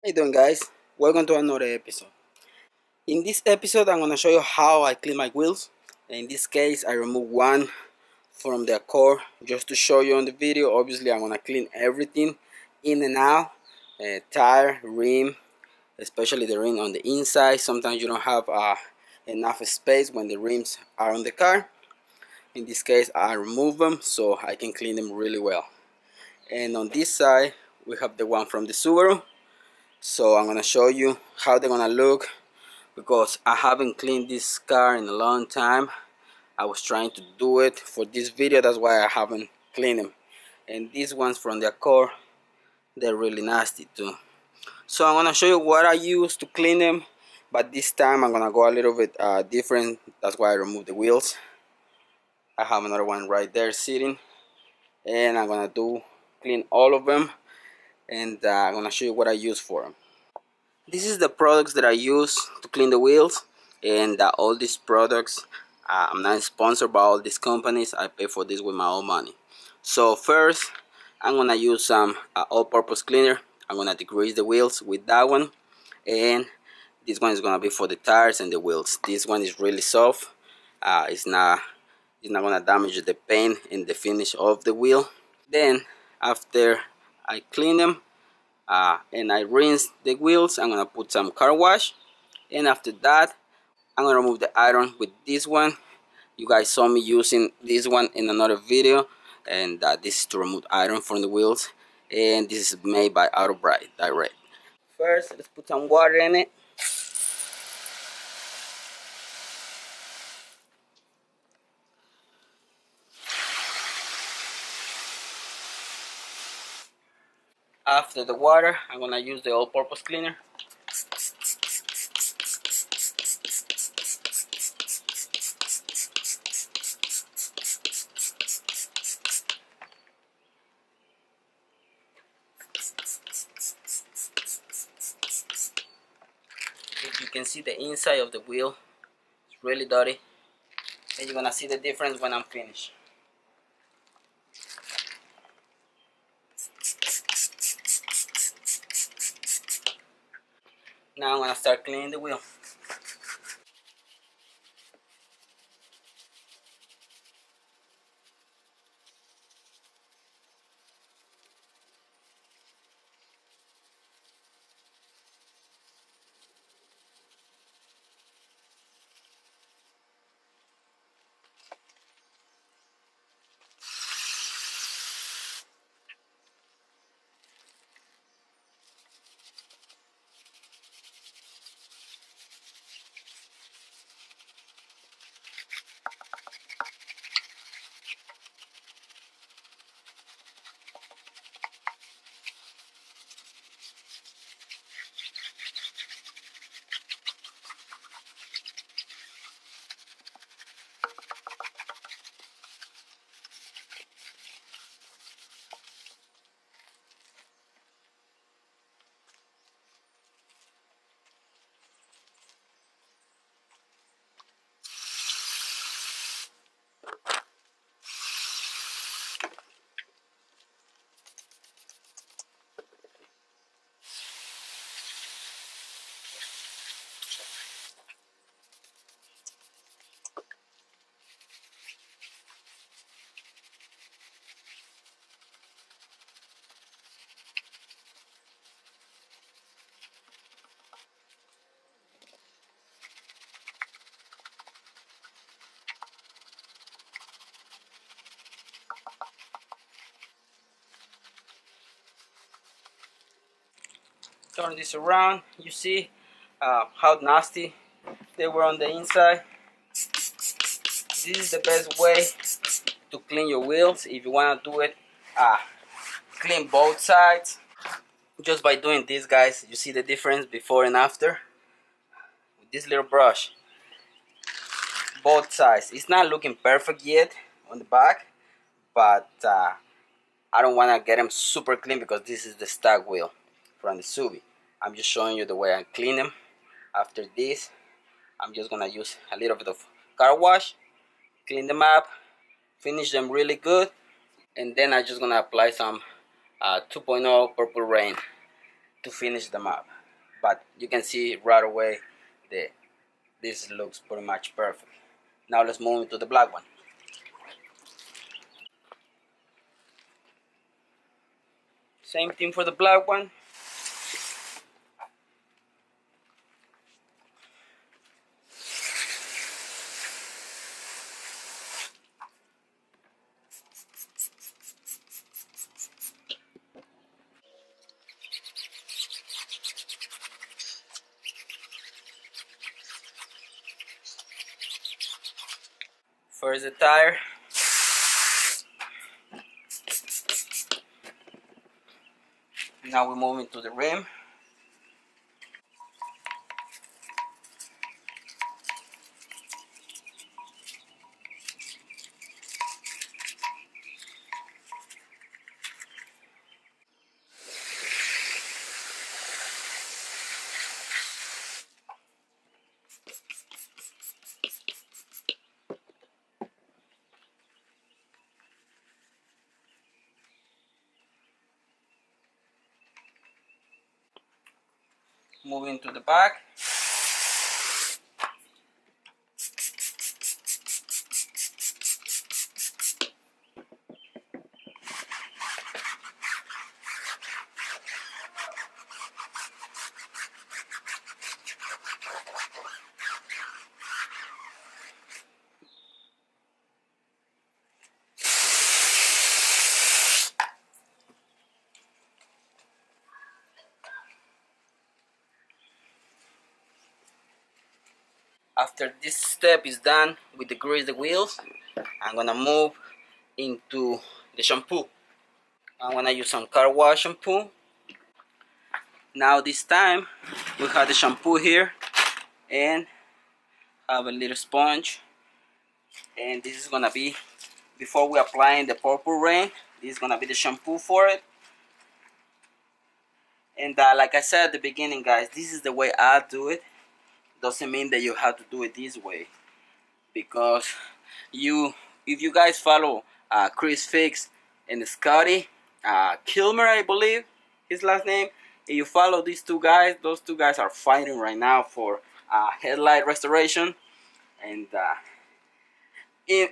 How you doing, guys? Welcome to another episode. In this episode I'm going to show you how I clean my wheels. In this case I remove one from the core just to show you on the video. Obviously I'm going to clean everything in and out, tire, rim, especially the rim on the inside. Sometimes you don't have enough space when the rims are on the car. In this case I remove them so I can clean them really well. And on this side we have the one from the Subaru. So I'm gonna show you how they're gonna look because I haven't cleaned this car in a long time. I was trying to do it for this video, that's why I haven't cleaned them. And these ones from the core, they're really nasty too. So I'm gonna show you what I use to clean them, but this time I'm gonna go a little bit different. That's why I removed the wheels. I have another one right there sitting, and I'm gonna clean all of them, and I'm gonna show you what I use for them. This is the products that I use to clean the wheels, and all these products, I'm not sponsored by all these companies. I pay for this with my own money. So first I'm gonna use some all-purpose cleaner. I'm gonna degrease the wheels with that one, and this one is gonna be for the tires and the wheels. This one is really soft. It's not gonna damage the paint and the finish of the wheel. Then after I clean them and I rinse the wheels, I'm gonna put some car wash, and after that I'm gonna remove the iron with this one. You guys saw me using this one in another video, and this is to remove iron from the wheels, and this is made by Autobride direct. First let's put some water in it. After the water I'm gonna use the all-purpose cleaner. If you can see the inside of the wheel, it's really dirty, and you're gonna see the difference when I'm finished. Now I'm gonna start cleaning the wheel. Turn this around. You see how nasty they were on the inside. This is the best way to clean your wheels. If you want to do it, clean both sides. Just by doing this, guys, you see the difference before and after. With this little brush, both sides. It's not looking perfect yet on the back, but I don't want to get them super clean because this is the stock wheel from the Subi. I'm just showing you the way I clean them. After this, I'm just gonna use a little bit of car wash, clean them up, finish them really good, and then I'm just gonna apply some 2.0 purple rain to finish them up. But you can see right away that this looks pretty much perfect. Now let's move into the black one. Same thing for the black one. First the tire. Now we move into the rim. Move into the back. After this step is done with the grease the wheels, I'm gonna move into the shampoo. I'm gonna use some car wash shampoo. Now this time we have the shampoo here and have a little sponge, and this is gonna be, before we applying the purple rain, this is gonna be the shampoo for it. And like I said at the beginning, guys, this is the way I do it. Doesn't mean that you have to do it this way, because if you guys follow Chris Fix and Scotty Kilmer, I believe his last name, if you follow these two guys, those two guys are fighting right now for headlight restoration, and the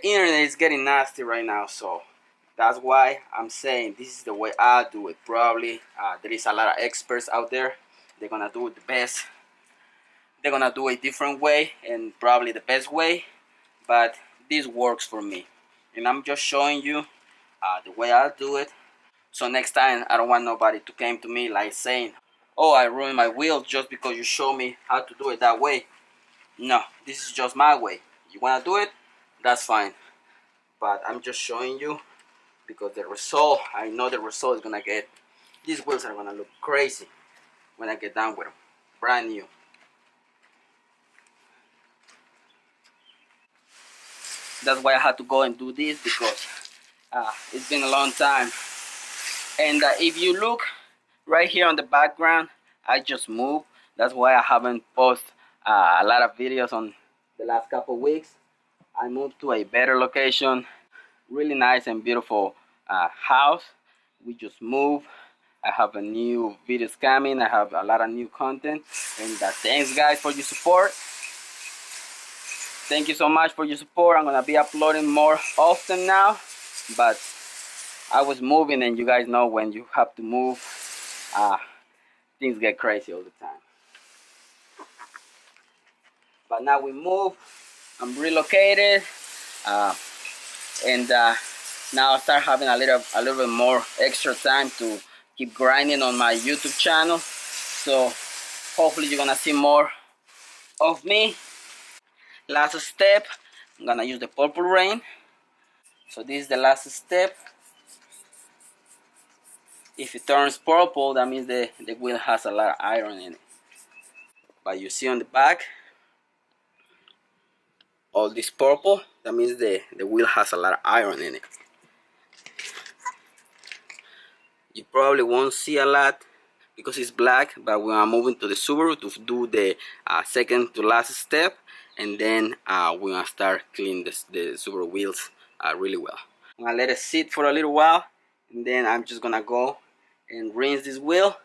internet is getting nasty right now, so that's why I'm saying this is the way I do it. Probably there is a lot of experts out there, they're gonna do it the best, they're gonna do it a different way and probably the best way, but this works for me, and I'm just showing you the way I do it. So next time I don't want nobody to come to me like saying, oh, I ruined my wheel just because you show me how to do it that way. No, this is just my way. You want to do it, that's fine, but I'm just showing you because the result, I know the result is gonna get, these wheels are gonna look crazy when I get done with them, brand new. That's why I had to go and do this, because it's been a long time. And if you look right here on the background, I just moved. That's why I haven't posted a lot of videos on the last couple weeks. I moved to a better location, really nice and beautiful house. We just moved. I have a new videos coming. I have a lot of new content. And thanks guys for your support. Thank you so much for your support. I'm gonna be uploading more often now, but I was moving, and you guys know when you have to move, things get crazy all the time. But now we move, I'm relocated, and now I start having a little bit more extra time to keep grinding on my YouTube channel. So hopefully you're gonna see more of me. Last step, I'm gonna use the purple rain. So this is the last step. If it turns purple, that means the wheel has a lot of iron in it. But you see on the back, all this purple, that means the wheel has a lot of iron in it. You probably won't see a lot because it's black, but we are moving to the Subaru to do the second to last step, and then we're gonna start cleaning the Subaru wheels really well. I'm gonna let it sit for a little while, and then I'm just gonna go and rinse this wheel,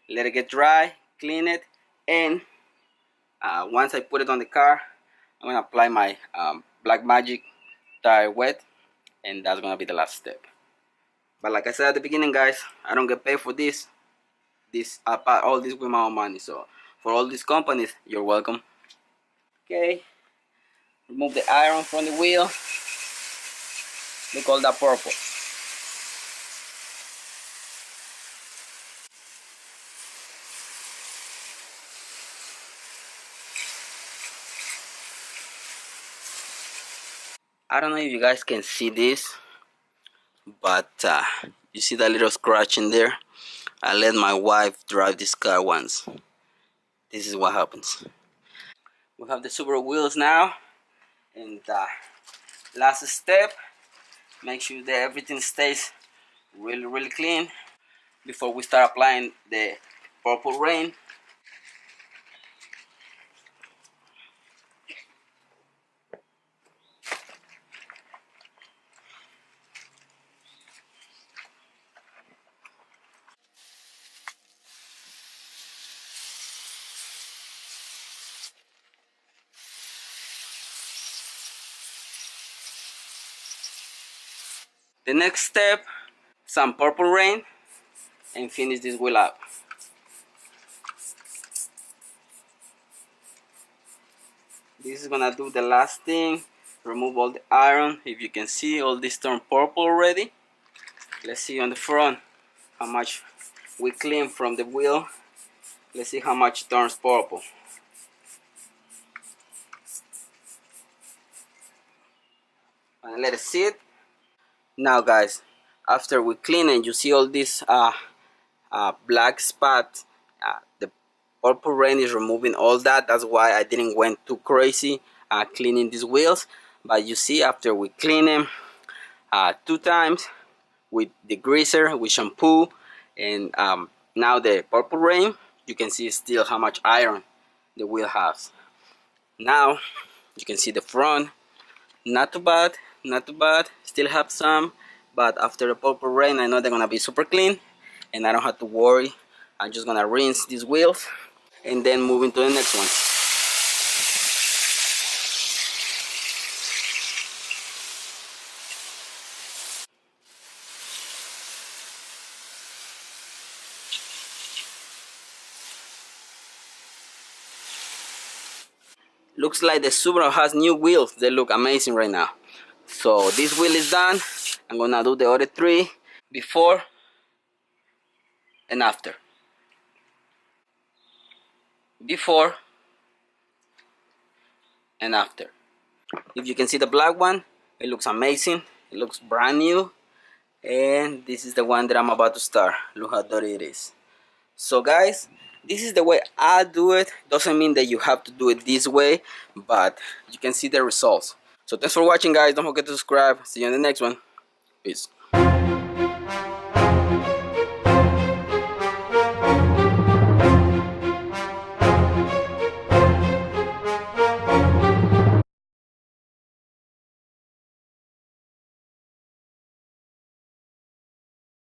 let it get dry, clean it, and once I put it on the car, I'm gonna apply my Black Magic tire wet, and that's gonna be the last step. But like I said at the beginning, guys, I don't get paid for this. I bought all this with my own money, so for all these companies, you're welcome. Okay, remove the iron from the wheel. Look all that purple. I don't know if you guys can see this, but you see that little scratch in there? I let my wife drive this car once. This is what happens. We have the Subaru wheels now, and last step, make sure that everything stays really clean before we start applying the Purple Rain. The next step, some Purple Rain, and finish this wheel up. This is gonna do the last thing, remove all the iron. If you can see, all this turned purple already. Let's see on the front how much we clean from the wheel. Let's see how much turns purple. And let it sit. Now guys, after we clean it, you see all this black spot. The Purple Rain is removing all that. That's why I didn't went too crazy cleaning these wheels. But you see, after we clean them 2 times with the greaser, with shampoo, and now the Purple Rain, you can see still how much iron the wheel has. Now you can see the front, not too bad, not too bad. Still have some, but after the Purple Rain, I know they're gonna be super clean, and I don't have to worry. I'm just gonna rinse these wheels and then move into the next one. Looks like the Subaru has new wheels. They look amazing right now. So this wheel is done. I'm gonna do the other 3 before and after. Before and after. If you can see the black one, it looks amazing. It looks brand new. And this is the one that I'm about to start. Look how dirty it is. So guys, this is the way I do it. Doesn't mean that you have to do it this way, but you can see the results. So thanks for watching, guys. Don't forget to subscribe. See you in the next one. Peace.